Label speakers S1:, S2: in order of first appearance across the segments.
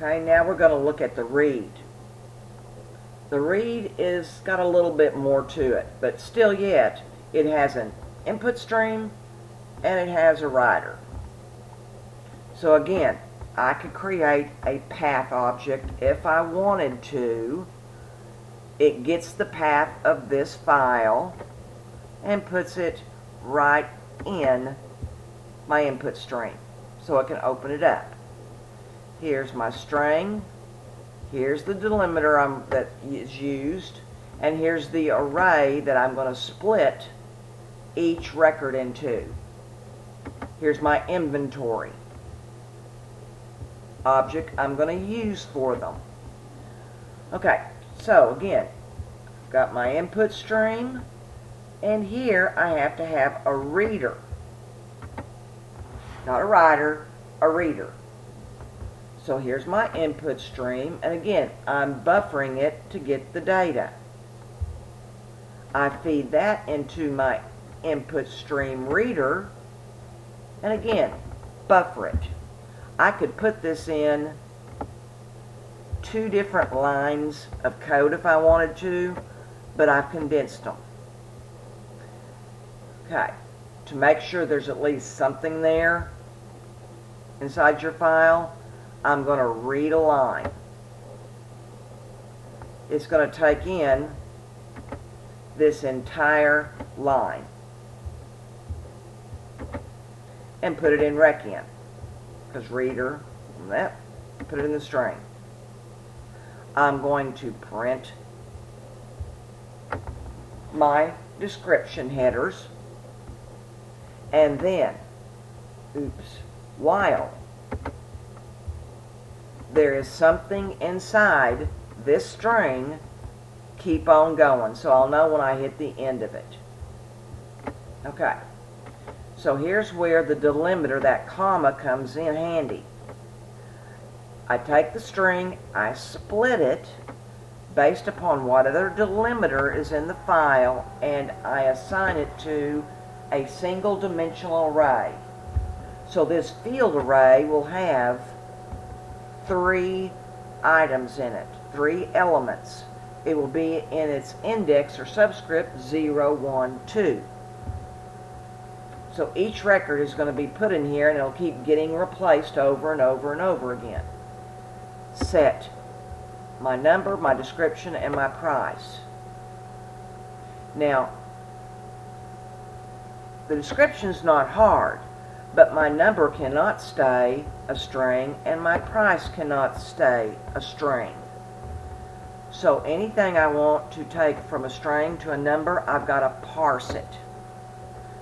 S1: Okay, now we're going to look at the read. The read is got a little bit more to it, but still yet it has an input stream and it has a writer. So again, I could create a path object if I wanted to. It gets the path of this file and puts it right in my input stream so I can open it up. Here's my string, here's the delimiter that is used, and here's the array that I'm going to split each record into. Here's my inventory object I'm going to use for them. Okay, so again, got my input stream, and here I have to have a reader. Not a writer, a reader. So here's my input stream, and again, I'm buffering it to get the data. I feed that into my input stream reader, and again, buffer it. I could put this in 2 different lines of code if I wanted to, but I've condensed them. Okay, to make sure there's at least something there inside your file, I'm going to read a line. It's going to take in this entire line and put it in RecIn, because reader, that, put it in the string. I'm going to print my description headers, and then, while there is something inside this string, keep on going, so I'll know when I hit the end of it. Okay, so here's where the delimiter, that comma, comes in handy. I take the string, I split it based upon what other delimiter is in the file, and I assign it to a single dimensional array. So this field array will have 3 items in it, 3 elements. It will be in its index or subscript 0, 1, 2. So each record is going to be put in here, and it'll keep getting replaced over and over and over again. Set my number, my description, and my price. Now, the description's not hard, but my number cannot stay a string, and my price cannot stay a string. So anything I want to take from a string to a number, I've got to parse it.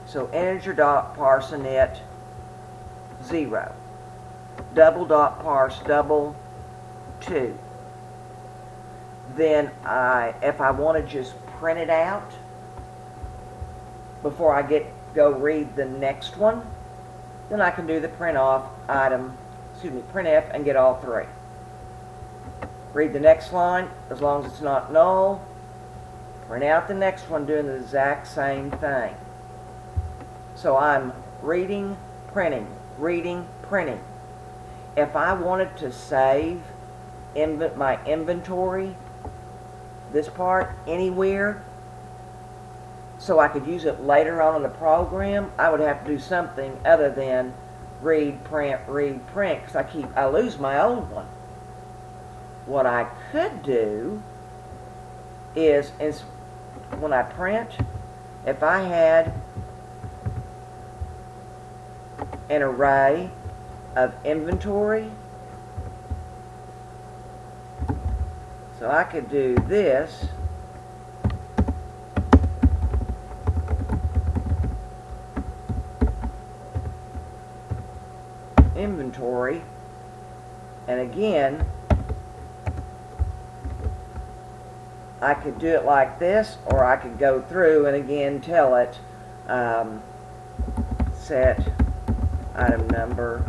S1: So integer dot parse init 0. Double dot parse double 2. Then if I want to just print it out before I go read the next one, then I can do the printf and get all 3. Read the next line, as long as it's not null. Print out the next one, doing the exact same thing. So I'm reading, printing, reading, printing. If I wanted to save my inventory, this part, anywhere, so I could use it later on in the program, I would have to do something other than read, print, because I lose my old one. What I could do is when I print, if I had an array of inventory, so I could do this. Inventory, and again I could do it like this, or I could go through and again tell it set item number,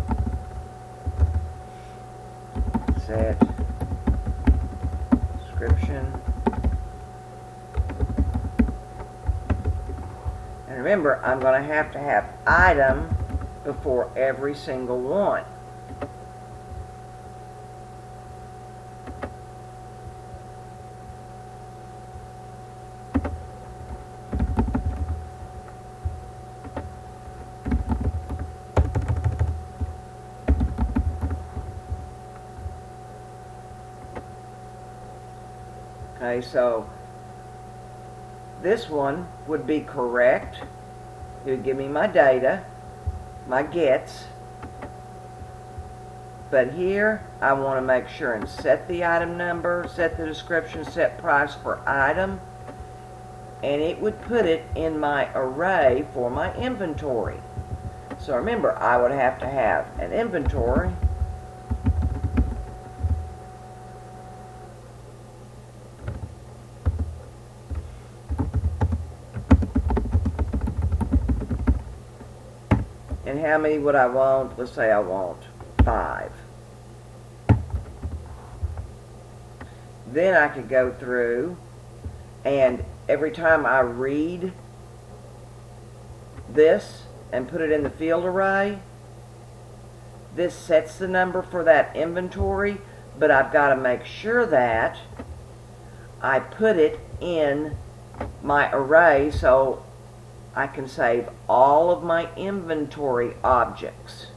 S1: set description, and remember, I'm going to have item before every single one. Okay, so this one would be correct. It would give me my data, my gets. But here, I want to make sure and set the item number, set the description, set price for item, and it would put it in my array for my inventory. So remember, I would have to have an inventory, and how many would I want? Let's say I want 5. Then I could go through, and every time I read this and put it in the field array, this sets the number for that inventory, but I've got to make sure that I put it in my array so I can save all of my inventory objects.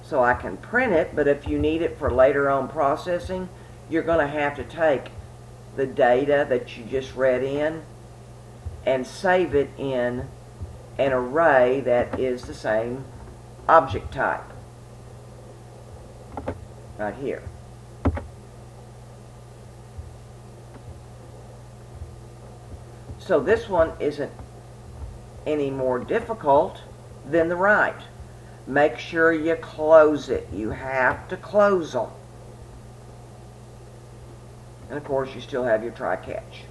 S1: So I can print it, but if you need it for later on processing, you're going to have to take the data that you just read in and save it in an array that is the same object type. Right here. So this one isn't any more difficult than the right. Make sure you close it. You have to close them. And of course you still have your try-catch.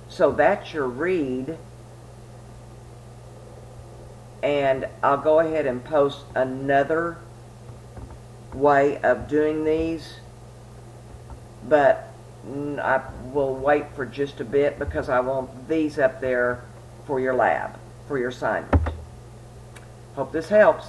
S1: So that's your read. And I'll go ahead and post another way of doing these. But I will wait for just a bit because I want these up there for your lab, for your assignment. Hope this helps.